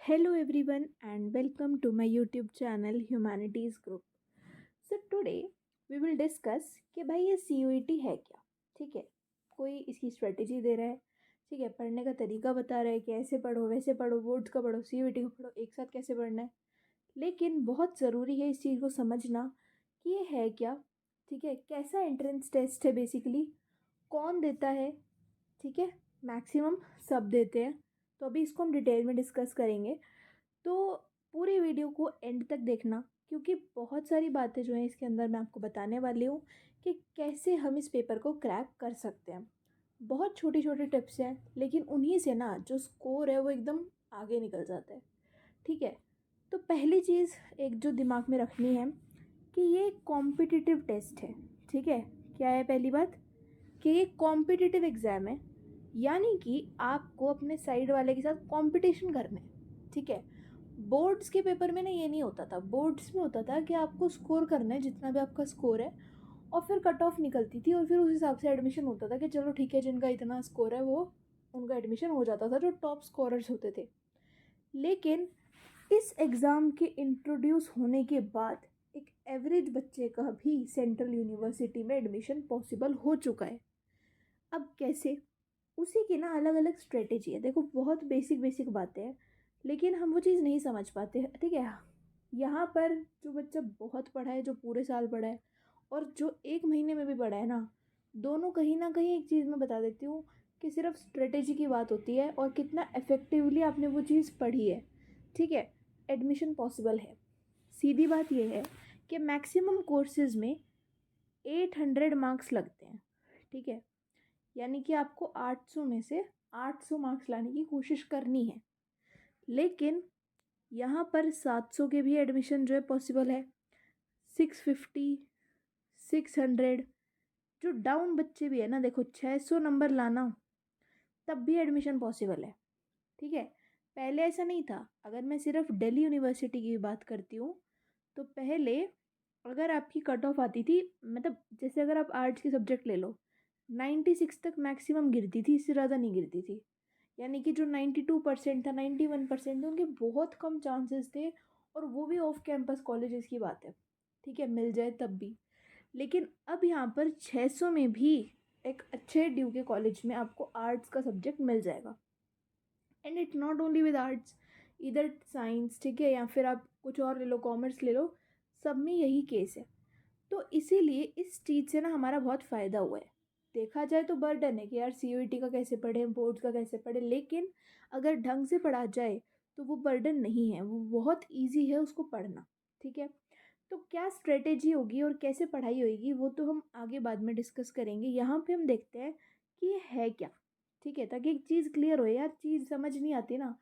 Hello everyone and welcome to my YouTube channel Humanities Group. So today we will discuss कि भाई ये CUET है क्या। ठीक है, कोई इसकी स्ट्रेटेजी दे रहा है, ठीक है, पढ़ने का तरीका बता रहा है कि ऐसे पढ़ो वैसे पढ़ो, बोर्ड्स का पढ़ो CUET का पढ़ो, एक साथ कैसे पढ़ना है। लेकिन बहुत ज़रूरी है इस चीज़ को समझना कि ये है क्या। ठीक है, कैसा एंट्रेंस टेस्ट है, बेसिकली कौन देता है। ठीक है, मैक्सिमम सब देते हैं। तो अभी इसको हम डिटेल में डिस्कस करेंगे। तो पूरी वीडियो को एंड तक देखना, क्योंकि बहुत सारी बातें जो हैं इसके अंदर मैं आपको बताने वाली हूँ कि कैसे हम इस पेपर को क्रैक कर सकते हैं। बहुत छोटी छोटी टिप्स हैं, लेकिन उन्हीं से ना जो स्कोर है वो एकदम आगे निकल जाता है। ठीक है, तो पहली चीज़ एक जो दिमाग में रखनी है कि ये कॉम्पिटिटिव टेस्ट है। ठीक है, क्या है पहली बात कि ये कॉम्पिटिटिव एग्ज़ाम है, यानी कि आपको अपने साइड वाले के साथ कंपटीशन करना है। ठीक है, बोर्ड्स के पेपर में ना ये नहीं होता था। बोर्ड्स में होता था कि आपको स्कोर करना है जितना भी आपका स्कोर है, और फिर कट ऑफ निकलती थी और फिर उस हिसाब से एडमिशन होता था कि चलो ठीक है, जिनका इतना स्कोर है वो उनका एडमिशन हो जाता था, जो टॉप स्कोरर्स होते थे। लेकिन इस एग्ज़ाम के इंट्रोड्यूस होने के बाद एक एवरेज बच्चे का भी सेंट्रल यूनिवर्सिटी में एडमिशन पॉसिबल हो चुका है। अब कैसे, उसी की ना अलग अलग स्ट्रेटेजी है। देखो, बहुत बेसिक बेसिक बातें हैं, लेकिन हम वो चीज़ नहीं समझ पाते हैं। ठीक है, यहाँ पर जो बच्चा बहुत पढ़ा है, जो पूरे साल पढ़ा है, और जो एक महीने में भी पढ़ा है ना, दोनों कहीं ना कहीं एक चीज़ मैं बता देती हूँ कि सिर्फ स्ट्रेटेजी की बात होती है और कितना इफ़ेक्टिवली आपने वो चीज़ पढ़ी है। ठीक है, एडमिशन पॉसिबल है। सीधी बात यह है कि मैक्सिमम कोर्सेज में 800 मार्क्स लगते हैं। ठीक है, यानी कि आपको 800 में से 800 मार्क्स लाने की कोशिश करनी है। लेकिन यहाँ पर 700 के भी एडमिशन जो है पॉसिबल है, 650, 600। जो डाउन बच्चे भी है ना, देखो 600 नंबर लाना तब भी एडमिशन पॉसिबल है। ठीक है, पहले ऐसा नहीं था। अगर मैं सिर्फ दिल्ली यूनिवर्सिटी की बात करती हूँ, तो पहले अगर आपकी कट ऑफ आती थी, मतलब जैसे अगर आप आर्ट्स की सब्जेक्ट ले लो, 96 तक मैक्सिमम गिरती थी, इससे ज़्यादा नहीं गिरती थी। यानी कि जो 92% था, 91% थे, उनके बहुत कम चांसेस थे, और वो भी ऑफ कैंपस कॉलेजेस की बात है। ठीक है, मिल जाए तब भी। लेकिन अब यहाँ पर 600 में भी एक अच्छे ड्यू के कॉलेज में आपको आर्ट्स का सब्जेक्ट मिल जाएगा। And it not only with arts, इधर साइंस, ठीक है, या फिर आप कुछ और ले लो, कॉमर्स ले लो, सब में यही केस है। तो इसीलिए इस चीज़ से ना हमारा बहुत फ़ायदा हुआ है। देखा जाए तो बर्डन है कि यार CUET का कैसे पढ़े, बोर्ड्स का कैसे पढ़े, लेकिन अगर ढंग से पढ़ा जाए तो वो बर्डन नहीं है, वो बहुत इजी है उसको पढ़ना। ठीक है, तो क्या स्ट्रेटेजी होगी और कैसे पढ़ाई होगी वो तो हम आगे बाद में डिस्कस करेंगे। यहाँ पे हम देखते हैं कि ये है क्या। ठीक है, ताकि एक चीज़ क्लियर हो। यार चीज़ समझ नहीं आती ना,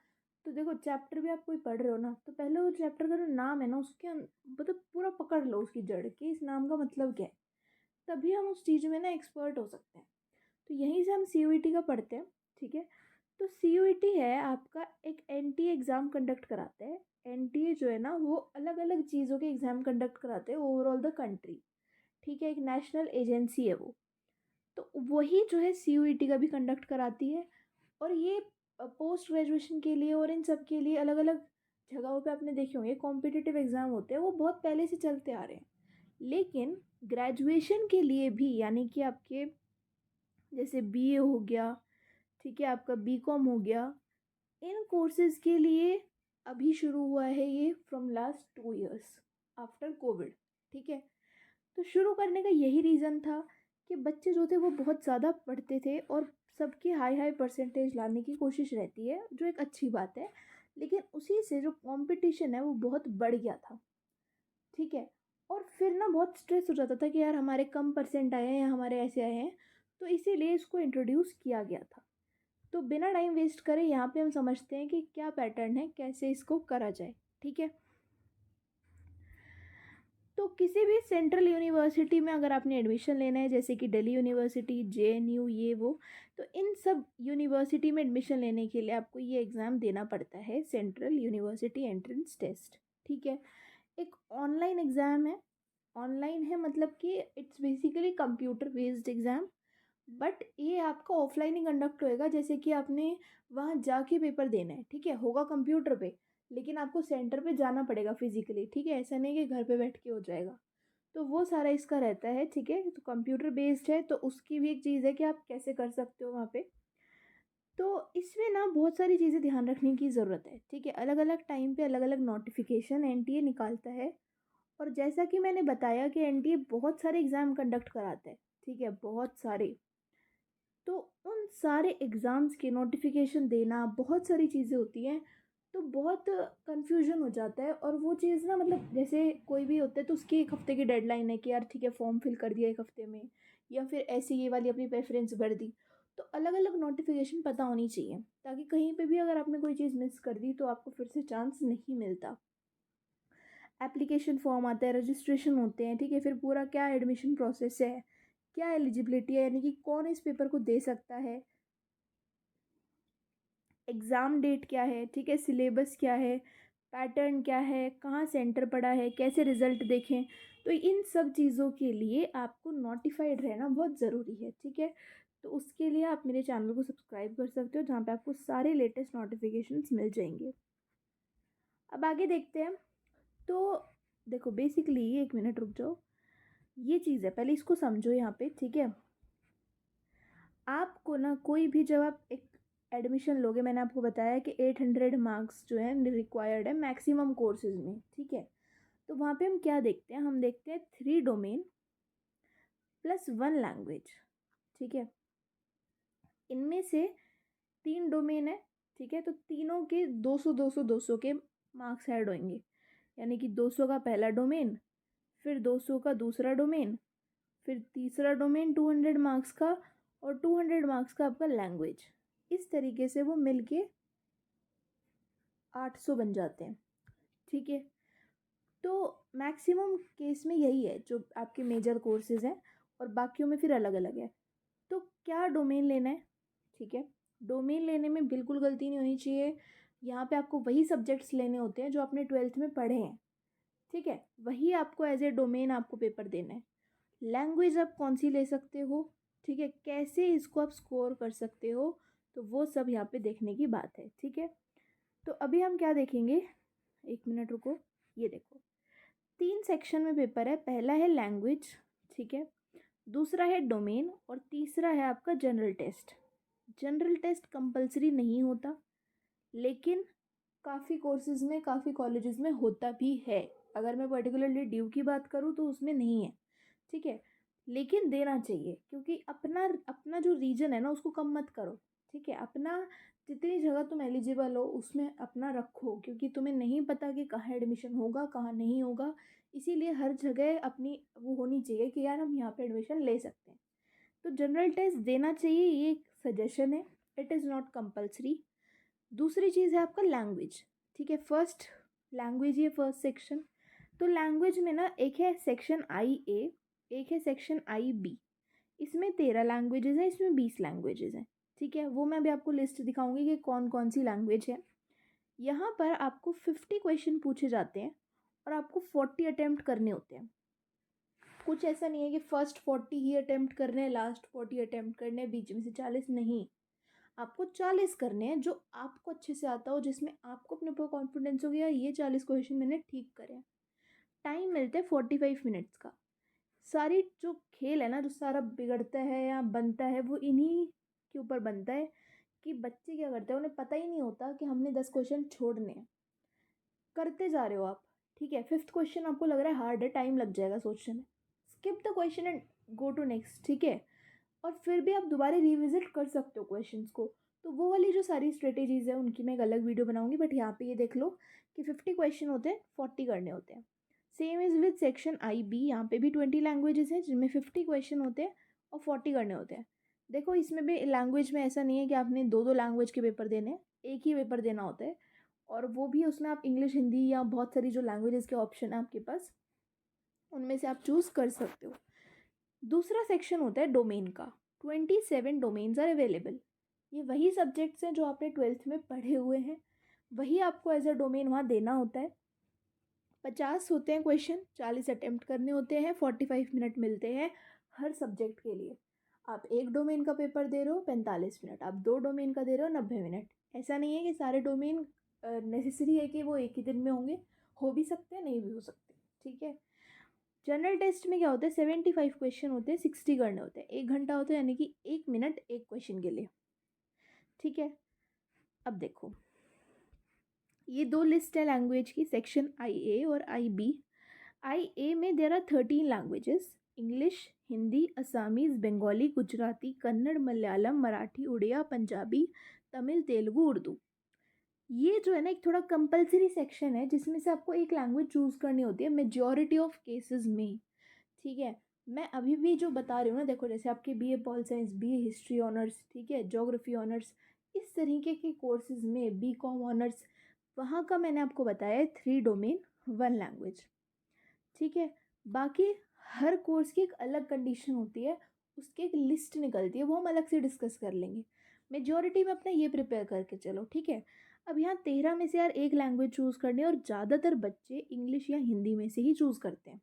तो देखो चैप्टर भी आप कोई पढ़ रहे हो ना, तो पहले वो चैप्टर का जो नाम है ना, उसके मतलब पूरा पकड़ लो उसकी जड़ कि इस नाम का मतलब क्या है, तभी हम उस चीज़ में ना एक्सपर्ट हो सकते हैं। तो यहीं से हम CUET का पढ़ते हैं। ठीक है, तो CUET है आपका एक NTA एग्ज़ाम कंडक्ट कराते हैं। NTA जो है ना, वो अलग अलग चीज़ों के एग्ज़ाम कंडक्ट कराते हैं ओवरऑल द कंट्री। ठीक है, एक नेशनल एजेंसी है वो। तो वही जो है CUET का भी कंडक्ट कराती है। और ये पोस्ट ग्रेजुएशन के लिए और इन सब के लिए अलग अलग जगहों पे आपने देखे होंगे कॉम्पिटिटिव एग्ज़ाम होते हैं, वो बहुत पहले से चलते आ रहे हैं। लेकिन ग्रेजुएशन के लिए भी, यानी कि आपके जैसे BA हो गया, ठीक है, आपका BCom हो गया, इन कोर्सेज़ के लिए अभी शुरू हुआ है ये from last 2 years after Covid. ठीक है, तो शुरू करने का यही रीज़न था कि बच्चे जो थे वो बहुत ज़्यादा पढ़ते थे और सबकी हाई हाई परसेंटेज लाने की कोशिश रहती है, जो एक अच्छी बात है। लेकिन उसी से जो कंपटीशन है वो बहुत बढ़ गया था। ठीक है, और फिर ना बहुत स्ट्रेस हो जाता था कि यार हमारे कम परसेंट आए हैं या हमारे ऐसे आए हैं। तो इसीलिए इसको इंट्रोड्यूस किया गया था। तो बिना टाइम वेस्ट करे यहाँ पे हम समझते हैं कि क्या पैटर्न है, कैसे इसको करा जाए। ठीक है, तो किसी भी सेंट्रल यूनिवर्सिटी में अगर आपने एडमिशन लेना है, जैसे कि दिल्ली यूनिवर्सिटी, JNU, ये वो, तो इन सब यूनिवर्सिटी में एडमिशन लेने के लिए आपको ये एग्ज़ाम देना पड़ता है, सेंट्रल यूनिवर्सिटी एंट्रेंस टेस्ट। ठीक है, एक ऑनलाइन एग्ज़ाम है। ऑनलाइन है मतलब कि it's basically computer based exam. But ये आपका ऑफलाइन ही कंडक्ट होएगा, जैसे कि आपने वहाँ जाके पेपर देना है, ठीक है, होगा कंप्यूटर पे, लेकिन आपको सेंटर पे जाना पड़ेगा फिजिकली, ठीक है, ऐसा नहीं कि घर पे बैठ के हो जाएगा। तो वो सारा इसका रहता है, ठीक है, तो कंप्यूटर बेस्ड है, तो उसकी भी एक चीज़ है कि आप कैसे कर सकते हो वहाँ पे। तो इसमें ना बहुत सारी चीज़ें ध्यान रखने की ज़रूरत है, ठीक है, अलग अलग टाइम पे अलग अलग नोटिफिकेशन एनटीए निकालता है। और जैसा कि मैंने बताया कि एनटीए बहुत सारे एग्ज़ाम कंडक्ट कराता है, ठीक है, बहुत सारे। तो उन सारे एग्ज़ाम्स के नोटिफिकेशन देना, बहुत सारी चीज़ें होती हैं, तो बहुत कन्फ्यूजन हो जाता है। और वो चीज़ ना, मतलब जैसे कोई भी होता है तो उसकी 1 हफ़्ते की डेडलाइन है कि यार ठीक है फॉर्म फिल कर दिया 1 हफ़्ते में, या फिर ऐसी ये वाली अपनी प्रेफरेंस भर दी। तो अलग अलग नोटिफिकेशन पता होनी चाहिए, ताकि कहीं पे भी अगर आपने कोई चीज़ मिस कर दी तो आपको फिर से चांस नहीं मिलता। एप्लीकेशन फॉर्म आता है, रजिस्ट्रेशन होते हैं, ठीक है, फिर पूरा क्या एडमिशन प्रोसेस है, क्या एलिजिबिलिटी है, यानी कि कौन इस पेपर को दे सकता है, एग्ज़ाम डेट क्या है, ठीक है, सिलेबस क्या है, पैटर्न क्या है, कहाँ सेंटर पड़ा है, कैसे रिज़ल्ट देखें। तो इन सब चीज़ों के लिए आपको नोटिफाइड रहना बहुत ज़रूरी है, ठीक है। तो उसके लिए आप मेरे चैनल को सब्सक्राइब कर सकते हो, जहाँ पे आपको सारे लेटेस्ट नोटिफिकेशंस मिल जाएंगे। अब आगे देखते हैं। तो देखो बेसिकली, 1 मिनट रुक जाओ, ये चीज़ है, पहले इसको समझो यहाँ पे, ठीक है। आपको ना कोई भी, जब आप एक एडमिशन लोगे, मैंने आपको बताया कि 800 मार्क्स जो है रिक्वायर्ड है मैक्सिमम कोर्सेज में, ठीक है। तो वहाँ पे हम क्या देखते हैं, हम देखते हैं 3 डोमेन प्लस 1 लैंग्वेज, ठीक है। इनमें से 3 डोमेन है, ठीक है, तो तीनों के 200 200 200 के मार्क्स ऐड होंगे, यानी कि 200 का पहला डोमेन, फिर 200 का दूसरा डोमेन, फिर तीसरा डोमेन 200 मार्क्स का, और 200 मार्क्स का आपका लैंग्वेज। इस तरीके से वो मिलके 800 बन जाते हैं, ठीक है। तो मैक्सिमम केस में यही है जो आपके मेजर कोर्सेज हैं, और बाकियों में फिर अलग अलग है। तो क्या डोमेन लेना है, ठीक है, डोमेन लेने में बिल्कुल गलती नहीं होनी चाहिए। यहाँ पे आपको वही सब्जेक्ट्स लेने होते हैं जो आपने 12th में पढ़े हैं, ठीक है, वही आपको एज ए डोमेन आपको पेपर देना है। लैंग्वेज आप कौन सी ले सकते हो, ठीक है, कैसे इसको आप स्कोर कर सकते हो, तो वो सब यहाँ पे देखने की बात है, ठीक है। तो अभी हम क्या देखेंगे, 1 मिनट रुको, ये देखो 3 सेक्शन में पेपर है, पहला है लैंग्वेज, ठीक है, दूसरा है डोमेन, और तीसरा है आपका general test. General test compulsory नहीं होता, लेकिन काफ़ी कोर्सेज में, काफ़ी कॉलेजेस में होता भी है। अगर मैं पर्टिकुलरली ड्यू की बात करूँ तो उसमें नहीं है, ठीक है, लेकिन देना चाहिए, क्योंकि अपना अपना जो रीजन है ना उसको कम मत करो, ठीक है। अपना जितनी जगह तुम एलिजिबल हो उसमें अपना रखो, क्योंकि तुम्हें नहीं पता कि कहाँ एडमिशन होगा कहाँ नहीं होगा। इसीलिए हर जगह अपनी वो होनी चाहिए कि यार हम यहाँ पे एडमिशन ले सकते हैं। तो जनरल टेस्ट देना चाहिए, ये एक सजेशन है, इट इज़ नॉट कंपल्सरी। दूसरी चीज़ है आपका लैंग्वेज, ठीक है, फर्स्ट लैंग्वेज ही है फर्स्ट सेक्शन। तो लैंग्वेज में ना एक है सेक्शन आई ए, एक है सेक्शन आई बी। इसमें 13 लैंग्वेजेज़ हैं, इसमें 20 लैंग्वेजेज़ हैं, ठीक है। वो मैं अभी आपको लिस्ट दिखाऊंगी कि कौन कौन सी लैंग्वेज है। यहाँ पर आपको 50 क्वेश्चन पूछे जाते हैं, और आपको 40 अटैम्प्ट करने होते हैं। कुछ ऐसा नहीं है कि फर्स्ट 40 ही अटैम्प्ट करने हैं, लास्ट 40 अटैम्प्ट करने हैं, बीच में से 40 नहीं। आपको 40 करने हैं जो आपको अच्छे से आता हो, जिसमें आपको अपने ऊपर कॉन्फिडेंस हो गया ये 40 क्वेश्चन मैंने ठीक करे हैं। टाइम मिलता है 45 मिनट्स का। सारी जो खेल है ना, जो सारा बिगड़ता है या बनता है, वो इन्हीं के ऊपर बनता है कि बच्चे क्या करते हैं, उन्हें पता ही नहीं होता कि हमने 10 क्वेश्चन छोड़ने हैं, करते जा रहे हो आप, ठीक है। फिफ्थ क्वेश्चन आपको लग रहा है हार्ड है, टाइम लग जाएगा सोचने में, skip the question and go to next, ठीक है। और फिर भी आप दोबारा रिविजिट कर सकते हो क्वेश्चंस को। तो वो वाली जो सारी स्ट्रेटेजीज है उनकी मैं एक अलग वीडियो बनाऊंगी, बट यहाँ पे ये देख लो कि 50 क्वेश्चन होते हैं, 40 करने होते हैं। Same is with section I B, यहाँ पे भी 20 लैंग्वेजेस हैं जिनमें 50 क्वेश्चन होते हैं और 40 करने होते हैं। देखो इसमें भी लैंग्वेज में ऐसा नहीं है कि आपने दो दो लैंग्वेज के पेपर देने हैं, एक ही पेपर देना होता है। और वो भी उसमें आप इंग्लिश, हिंदी या बहुत सारी जो लैंग्वेजेस के ऑप्शन है आपके पास, उनमें से आप चूज़ कर सकते हो। दूसरा सेक्शन होता है डोमेन का। 27 डोमेन्स आर अवेलेबल। ये वही सब्जेक्ट्स हैं जो आपने 12th में पढ़े हुए हैं, वही आपको एज अ डोमेन वहाँ देना होता है। 50 होते हैं क्वेश्चन, 40 अटेम्प्ट करने होते हैं, 45 मिनट मिलते हैं हर सब्जेक्ट के लिए। आप एक डोमेन का पेपर दे रहे हो 45 मिनट, आप 2 डोमेन का दे रहे हो 90 मिनट। ऐसा नहीं है कि सारे डोमेन नेसेसरी है कि वो एक ही दिन में होंगे, हो भी सकते हैं, नहीं भी हो सकते, ठीक है। जनरल टेस्ट में क्या होता है, 75 क्वेश्चन होते हैं, 60 करने होते हैं, 1 घंटा होता है, यानी कि 1 मिनट एक क्वेश्चन के लिए, ठीक है। अब देखो, ये दो लिस्ट है लैंग्वेज की, सेक्शन आई ए और आई बी। आई ए में there are 13 languages, English, Hindi, Assamese, Bengali, Gujarati, Kannada, Malayalam, Marathi, Oriya, Punjabi, Tamil, Telugu, Urdu. ये जो है ना एक थोड़ा कंपलसरी सेक्शन है, जिसमें से आपको एक लैंग्वेज चूज़ करनी होती है मेजॉरिटी ऑफ केसेस में, ठीक है। मैं अभी भी जो बता रही हूँ ना, देखो जैसे आपके BA pol science, BA history honours, ठीक है, ज्योग्राफी ऑनर्स, इस तरीके के कोर्सेज में, बी कॉम ऑनर्स, वहाँ का मैंने आपको बताया है 3 डोमेन 1 लैंग्वेज, ठीक है। बाकी हर कोर्स की एक अलग कंडीशन होती है, उसकी एक लिस्ट निकलती है, वो हम अलग से डिस्कस कर लेंगे। मेजॉरिटी में अपना ये प्रिपेयर करके चलो, ठीक है। अब यहाँ 13 में से यार एक लैंग्वेज चूज़ करनी है, और ज़्यादातर बच्चे इंग्लिश या हिंदी में से ही चूज़ करते हैं,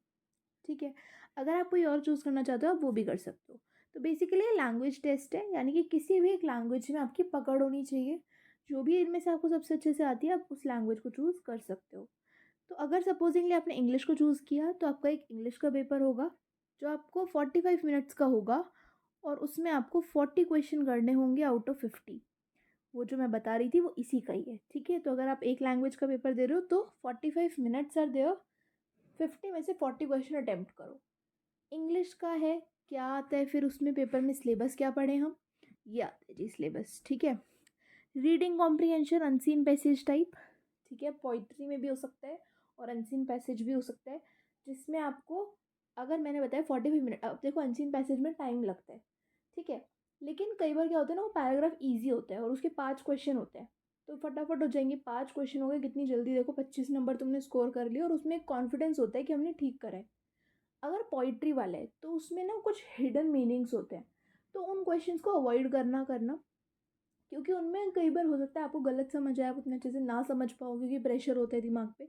ठीक है। अगर आप कोई और चूज़ करना चाहते हो आप वो भी कर सकते हो। तो बेसिकली ये लैंग्वेज टेस्ट है, यानी कि किसी भी एक लैंग्वेज में आपकी पकड़ होनी चाहिए, जो भी इनमें से आपको सबसे अच्छे से आती है आप उस लैंग्वेज को चूज़ कर सकते हो। तो अगर सपोजिंगली आपने इंग्लिश को चूज़ किया तो आपका एक इंग्लिश का पेपर होगा, जो आपको 45 मिनट्स का होगा, और उसमें आपको 40 क्वेश्चन करने होंगे आउट ऑफ 50। वो जो मैं बता रही थी वो इसी का ही है, ठीक है। तो अगर आप एक लैंग्वेज का पेपर दे रहे हो तो 45 मिनट्स आर देयर, 50 में से 40 क्वेश्चन अटेम्प्ट करो। इंग्लिश का है, क्या आता है फिर उसमें पेपर में, सिलेबस क्या पढ़े हम, ये आता है जी सिलेबस, ठीक है। Reading comprehension, unseen passage type, ठीक है, पोइट्री में भी हो सकता है और अनसीन पैसेज भी हो सकता है, जिसमें आपको, अगर मैंने बताया 45 मिनट, अब देखो अनसीन पैसेज में टाइम लगता है, ठीक है, लेकिन कई बार क्या होता है ना, वो पैराग्राफ ईजी होता है और उसके 5 क्वेश्चन होते हैं, तो फटाफट हो जाएंगे, 5 क्वेश्चन हो गए, कितनी जल्दी, देखो 25 नंबर तुमने स्कोर कर लिया, और उसमें एक कॉन्फिडेंस होता है कि हमने ठीक करा है। अगर पोइट्री वाला है तो उसमें ना कुछ हिडन मीनिंग्स होते हैं, तो उन क्वेश्चंस को अवॉइड करना, क्योंकि उनमें कई बार हो सकता है आपको गलत समझ आए, आप उतने अच्छे से ना समझ पाओ क्योंकि प्रेशर होता है दिमाग पे,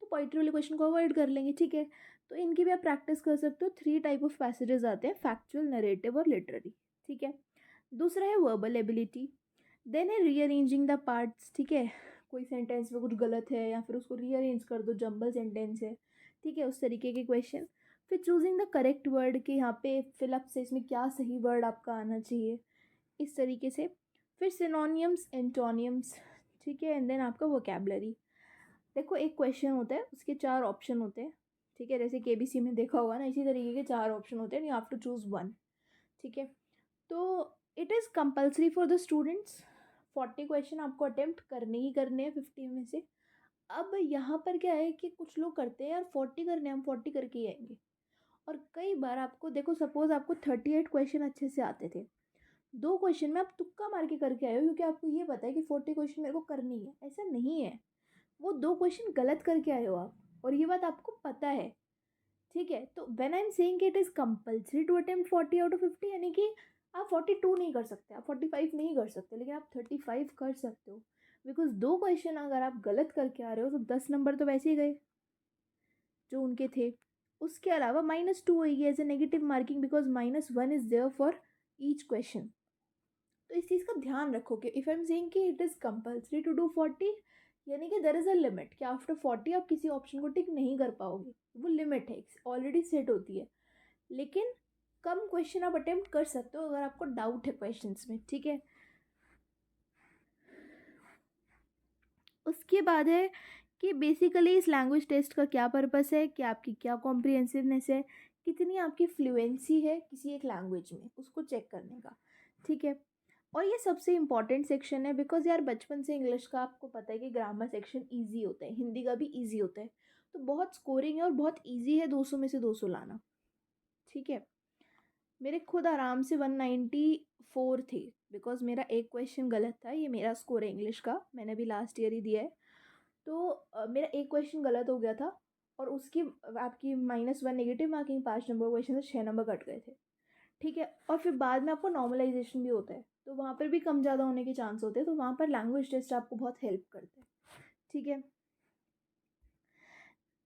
तो पोइट्री वाले क्वेश्चन को अवॉइड कर लेंगे, ठीक है। तो इनकी भी आप प्रैक्टिस कर सकते हो। 3 टाइप ऑफ पैसेजेस आते हैं, फैक्चुअल, नरेटिव और लिटरेरी, ठीक है। दूसरा है वर्बल एबिलिटी, देन है रीअरेंजिंग द पार्ट्स, ठीक है, कोई सेंटेंस में कुछ गलत है या फिर उसको रीअरेंज कर दो, जंबल सेंटेंस है, ठीक है, उस तरीके के क्वेश्चन। फिर चूजिंग द करेक्ट वर्ड, कि यहाँ पे फिलअप से इसमें क्या सही वर्ड आपका आना चाहिए, इस तरीके से। फिर सिनोनियम्स, एंटोनियम्स, ठीक है, एंड देन आपका वोकेबलरी। देखो एक क्वेश्चन होता है, उसके 4 ऑप्शन होते हैं, ठीक है, जैसे केबीसी में देखा होगा ना, इसी तरीके के 4 ऑप्शन होते हैं, you have to choose one, ठीक है। तो it is compulsory for the students, 40 question आपको अटेम्प्ट करने ही करने हैं 50 में से। अब यहाँ पर क्या है कि कुछ लोग करते हैं यार 40 करने, हम 40 करके ही आएंगे, और कई बार आपको देखो, सपोज आपको 38 क्वेश्चन अच्छे से आते थे, 2 क्वेश्चन में आप तुक्का मार के करके आए हो, क्योंकि आपको ये पता है कि 40 क्वेश्चन मेरे को करनी है, ऐसा नहीं है। वो 2 क्वेश्चन गलत करके आए हो आप, और ये बात आपको पता है, ठीक है। तो व्हेन आई एम सेइंग कि it is compulsory to attempt 40 out of 50, यानी कि आप 42 नहीं कर सकते, आप 45 नहीं कर सकते, लेकिन आप 35 कर सकते हो, बिकॉज 2 क्वेश्चन अगर आप गलत करके आ रहे हो तो 10 नंबर तो वैसे ही गए जो उनके थे। उसके अलावा -2 होगी as a negative marking, because -1 is there for each question. तो इस चीज़ का ध्यान रखो कि इफ़ आई एम सेइंग कि it is compulsory to do 40, यानी कि देयर इज़ अ लिमिट, कि आफ्टर 40 आप किसी ऑप्शन को टिक नहीं कर पाओगे, वो लिमिट है, ऑलरेडी सेट होती है। लेकिन कम क्वेश्चन आप अटेम्प्ट कर सकते हो अगर आपको डाउट है क्वेश्चंस में, ठीक है। उसके बाद है कि बेसिकली इस लैंग्वेज टेस्ट का क्या पर्पस है, कि आपकी क्या कॉम्प्रिहेंसिवनेस है, कितनी आपकी फ्लुएंसी है किसी एक लैंग्वेज में, उसको चेक करने का, ठीक है। और ये सबसे इम्पॉर्टेंट सेक्शन है, बिकॉज यार बचपन से इंग्लिश का आपको पता है कि ग्रामर सेक्शन ईजी होता है, हिंदी का भी ईजी होता है, तो बहुत स्कोरिंग है और बहुत ईजी है 200 में से 200 लाना, ठीक है। मेरे खुद आराम से 194 थे, बिकॉज मेरा एक क्वेश्चन गलत था, ये मेरा स्कोर है इंग्लिश का, मैंने भी लास्ट ईयर ही दिया है। तो मेरा एक क्वेश्चन गलत हो गया था, और उसकी आपकी -1 नेगेटिव मार्किंग, 5 नंबर क्वेश्चन से 6 नंबर कट गए थे, ठीक है। और फिर बाद में आपको नॉर्मलाइजेशन भी होता है, तो वहाँ पर भी कम ज़्यादा होने के चांस होते हैं, तो वहाँ पर लैंग्वेज टेस्ट आपको बहुत हेल्प करते हैं, ठीक है।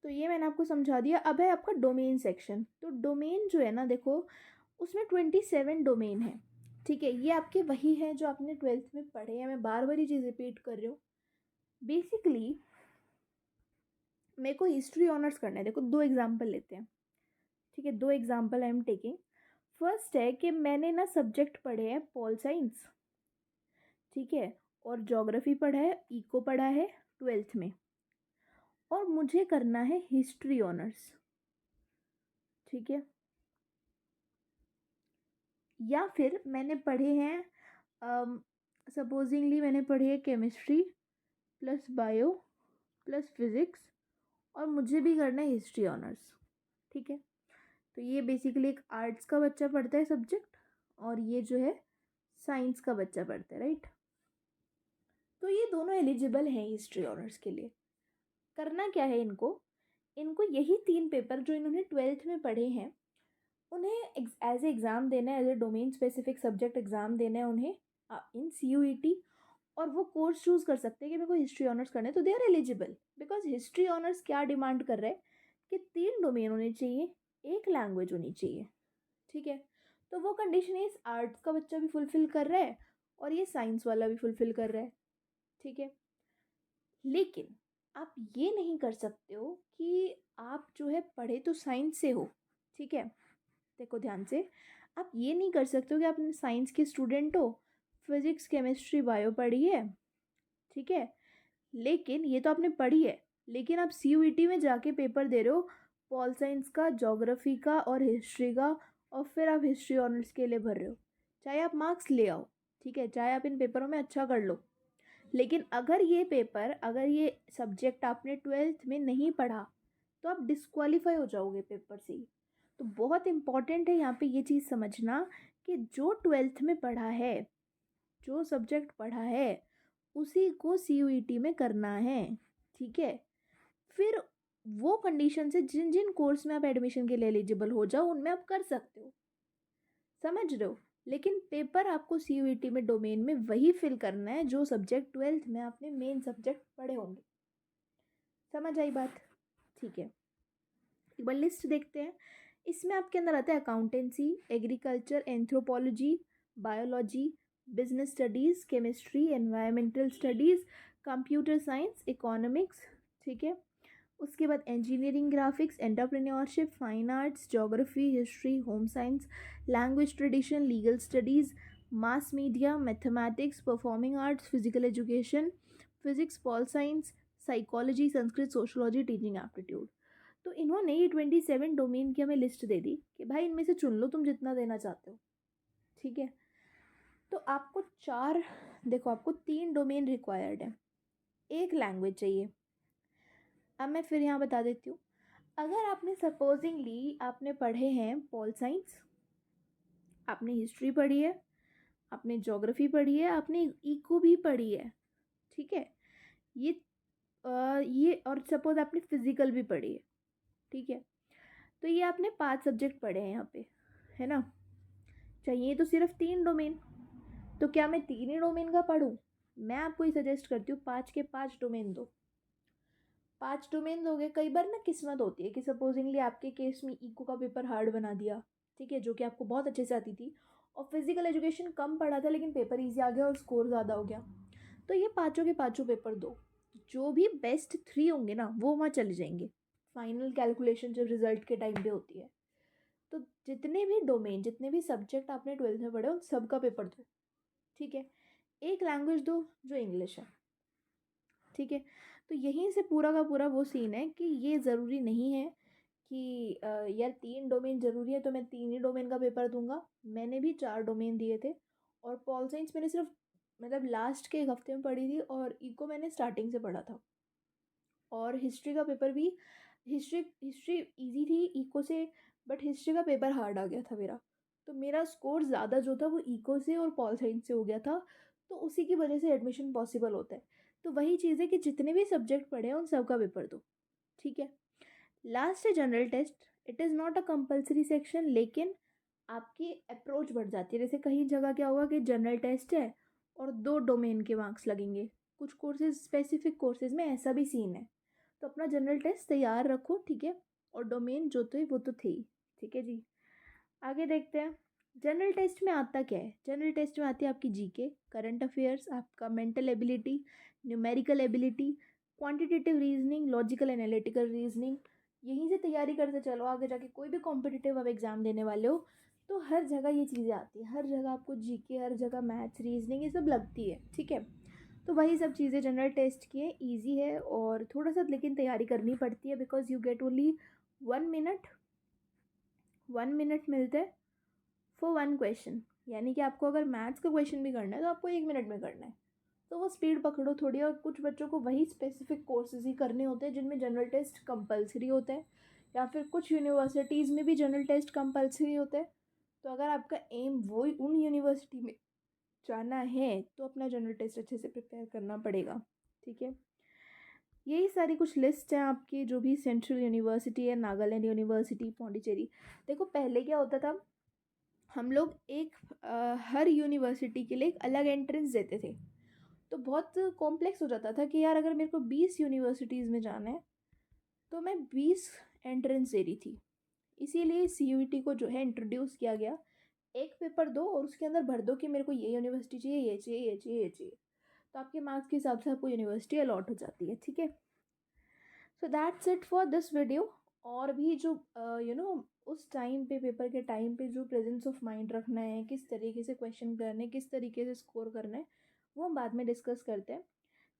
तो ये मैंने आपको समझा दिया। अब है आपका डोमेन सेक्शन। तो डोमेन जो है ना, देखो उसमें 27 डोमेन है, ठीक है। ये आपके वही है जो आपने 12th में पढ़े हैं, मैं बार बार ये चीज़ रिपीट कर रही हूँ। बेसिकली मेरे को हिस्ट्री ऑनर्स करना है। देखो 2 एग्जांपल लेते हैं, ठीक है। 2 example I am taking. First है कि मैंने ना सब्जेक्ट पढ़े हैं पॉल साइंस, ठीक है, और ज्योग्राफी पढ़ा है, इको पढ़ा है 12th में, और मुझे करना है हिस्ट्री ऑनर्स, ठीक है। या फिर मैंने पढ़े हैं सपोजिंगली मैंने पढ़ी है chemistry plus bio plus physics, और मुझे भी करना है हिस्ट्री ऑनर्स, ठीक है। तो ये बेसिकली एक आर्ट्स का बच्चा पढ़ता है सब्जेक्ट, और ये जो है साइंस का बच्चा पढ़ता है, राइट। तो ये दोनों एलिजिबल हैं हिस्ट्री ऑनर्स के लिए। करना क्या है इनको, इनको यही 3 पेपर जो इन्होंने 12th में पढ़े हैं उन्हें एज ए एग्ज़ाम देना है, as a domain specific subject exam देना है उन्हें इन CUET। और वो कोर्स चूज़ कर सकते हैं कि मेरे को हिस्ट्री ऑनर्स करना है, तो they are eligible. Because history honours क्या डिमांड कर रहे हैं कि 3 डोमेन होने चाहिए, एक लैंग्वेज होनी चाहिए, ठीक है। तो वो कंडीशन इस आर्ट्स का बच्चा भी फुलफ़िल कर रहा है और ये साइंस वाला भी फुलफ़िल कर रहा है, ठीक है। लेकिन आप ये नहीं कर सकते हो कि आप जो है पढ़े तो साइंस से हो, ठीक है। देखो ध्यान से, आप ये नहीं कर सकते हो कि आप साइंस के स्टूडेंट हो, फिजिक्स केमिस्ट्री बायो पढ़ी है, ठीक है, लेकिन ये तो आपने पढ़ी है, लेकिन आप CUET में जाके पेपर दे रहे हो पॉल साइंस का, ज्योग्राफी का और हिस्ट्री का, और फिर आप हिस्ट्री ऑनर्स के लिए भर रहे हो। चाहे आप मार्क्स ले आओ, ठीक है, चाहे आप इन पेपरों में अच्छा कर लो, लेकिन अगर ये पेपर, अगर ये सब्जेक्ट आपने 12th में नहीं पढ़ा तो आप डिस्क्वालीफाई हो जाओगे पेपर से ही। तो बहुत इम्पॉर्टेंट है यहाँ पे ये चीज़ समझना कि जो 12th में पढ़ा है, जो सब्जेक्ट पढ़ा है उसी को CUET में करना है, ठीक है। फिर वो कंडीशन से जिन जिन कोर्स में आप एडमिशन के लिए एलिजिबल हो जाओ उनमें आप कर सकते हो, समझ रहे हो। लेकिन पेपर आपको CUET में डोमेन में वही फिल करना है जो सब्जेक्ट 12th में आपने मेन सब्जेक्ट पढ़े होंगे। समझ आई बात, ठीक है। एक बार लिस्ट देखते हैं। इसमें आपके अंदर आता है accountancy, agriculture, anthropology, biology, business studies, chemistry, environmental studies, computer science, economics, ठीक है। उसके बाद engineering, graphics, entrepreneurship, fine arts, geography, history, home science, language tradition, legal studies, mass media, mathematics, performing arts, physical education, physics, pol science, psychology, Sanskrit, sociology, teaching aptitude. तो इन्होंने ये 27 domain की हमें list दे दी कि भाई इनमें से चुन लो तुम जितना देना चाहते हो, ठीक है। तो आपको 4, देखो आपको 3 डोमेन रिक्वायर्ड है, एक लैंग्वेज चाहिए। अब मैं फिर यहाँ बता देती हूँ। अगर आपने सपोजिंगली आपने पढ़े हैं पॉल साइंस, आपने हिस्ट्री पढ़ी है, आपने ज्योग्राफी पढ़ी है, आपने इको भी पढ़ी है, ठीक है। ये ये और सपोज आपने फिजिकल भी पढ़ी है, ठीक है। तो ये आपने 5 सब्जेक्ट पढ़े हैं यहाँ पे, है ना। चाहिए तो सिर्फ 3 डोमेन, तो क्या मैं 3 ही डोमेन का पढूं? मैं आपको ही सजेस्ट करती हूँ 5 के 5 डोमेन दो। 5 डोमेन दोगे, कई बार ना किस्मत होती है कि सपोजिंगली आपके केस में इको का पेपर हार्ड बना दिया, ठीक है, जो कि आपको बहुत अच्छे से आती थी, और फिजिकल एजुकेशन कम पढ़ा था लेकिन पेपर ईजी आ गया और स्कोर ज़्यादा हो गया। तो ये पाँचों के पाँचों पेपर दो, जो भी बेस्ट 3 होंगे ना वो वहाँ चले जाएंगे। फाइनल कैलकुलेशन जब रिजल्ट के टाइम पे होती है, तो जितने भी डोमेन, जितने भी सब्जेक्ट आपने 12th में पढ़े उन सब का पेपर दो, ठीक है। एक लैंग्वेज दो जो इंग्लिश है, ठीक है। तो यहीं से पूरा का पूरा वो सीन है कि ये ज़रूरी नहीं है कि यार 3 डोमेन ज़रूरी है तो मैं 3 ही डोमेन का पेपर दूंगा। मैंने भी 4 डोमेन दिए थे, और पॉल साइंस मैंने सिर्फ मतलब लास्ट के एक हफ्ते में पढ़ी थी, और इको मैंने स्टार्टिंग से पढ़ा था। और हिस्ट्री का पेपर भी, हिस्ट्री हिस्ट्री ईजी थी इको से, बट हिस्ट्री का पेपर हार्ड आ गया था मेरा। तो मेरा स्कोर ज़्यादा जो था वो इको से और पॉल साइंस से हो गया था, तो उसी की वजह से एडमिशन पॉसिबल होता है। तो वही चीज़ है कि जितने भी सब्जेक्ट पढ़े हैं उन सब का पेपर दो, ठीक है। लास्ट है general test. It is not a compulsory section, लेकिन आपकी अप्रोच बढ़ जाती है। जैसे कहीं जगह क्या होगा कि जनरल टेस्ट है और 2 डोमेन के मार्क्स लगेंगे, कुछ कोर्सेज, स्पेसिफिक कोर्सेज में ऐसा भी सीन है। तो अपना जनरल टेस्ट तैयार रखो, ठीक है, और डोमेन जो थे वो तो थे ही, ठीक है जी। आगे देखते हैं। जनरल टेस्ट में आता क्या है? जनरल टेस्ट में आती है आपकी जीके, करंट अफेयर्स, आपका mental ability, numerical ability, quantitative reasoning, logical analytical reasoning. यहीं से तैयारी करते चलो, आगे जाके कोई भी कॉम्पिटिटिव अब एग्ज़ाम देने वाले हो तो हर जगह ये चीज़ें आती हैं, हर जगह आपको जीके, हर जगह मैथ्स, रीजनिंग ये सब लगती है, ठीक है। तो वही सब चीज़ें जनरल टेस्ट की है, ईजी है और थोड़ा सा लेकिन तैयारी करनी पड़ती है, because you get only 1 minute, 1 minute मिलते हैं फॉर वन क्वेश्चन। यानी कि आपको अगर मैथ्स का क्वेश्चन भी करना है तो आपको 1 मिनट में करना है। तो वो स्पीड पकड़ो थोड़ी। और कुछ बच्चों को वही स्पेसिफिक कोर्सेज ही करने होते हैं जिनमें जनरल टेस्ट कंपलसरी होता है, या फिर कुछ यूनिवर्सिटीज़ में भी जनरल टेस्ट कंपलसरी होता है। तो अगर आपका एम वो उन यूनिवर्सिटी में जाना है तो अपना जनरल टेस्ट अच्छे से प्रिपेयर करना पड़ेगा, ठीक है। यही सारी कुछ लिस्ट हैं आपकी, जो भी सेंट्रल यूनिवर्सिटी है, नागालैंड यूनिवर्सिटी, पौंडीचेरी। देखो पहले क्या होता था, हम लोग हर यूनिवर्सिटी के लिए एक अलग एंट्रेंस देते थे। तो बहुत कॉम्प्लेक्स हो जाता था कि यार अगर मेरे को 20 यूनिवर्सिटीज़ में जाना है तो मैं 20 एंट्रेंस दे रही थी। इसीलिए सीयूईटी को जो है इंट्रोड्यूस किया गया, एक पेपर दो और उसके अंदर भर दो कि मेरे को ये यूनिवर्सिटी चाहिए, ये चाहिए, ये चाहिए, ये चाहिए। तो आपके मार्क्स के हिसाब से आपको यूनिवर्सिटी अलॉट हो जाती है, ठीक है। So that's it for this video. और भी जो उस टाइम पे, पेपर के टाइम पे जो प्रेजेंस ऑफ माइंड रखना है, किस तरीके से क्वेश्चन करने, किस तरीके से स्कोर करना है, वो हम बाद में डिस्कस करते हैं।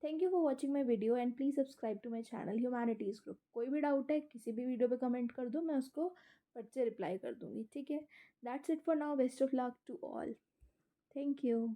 Thank you for watching my video and please subscribe to my channel humanities group. कोई भी डाउट है किसी भी वीडियो पे कमेंट कर दो, मैं उसको फट से रिप्लाई कर दूँगी, ठीक है। That's it for now, best of luck to all. Thank you.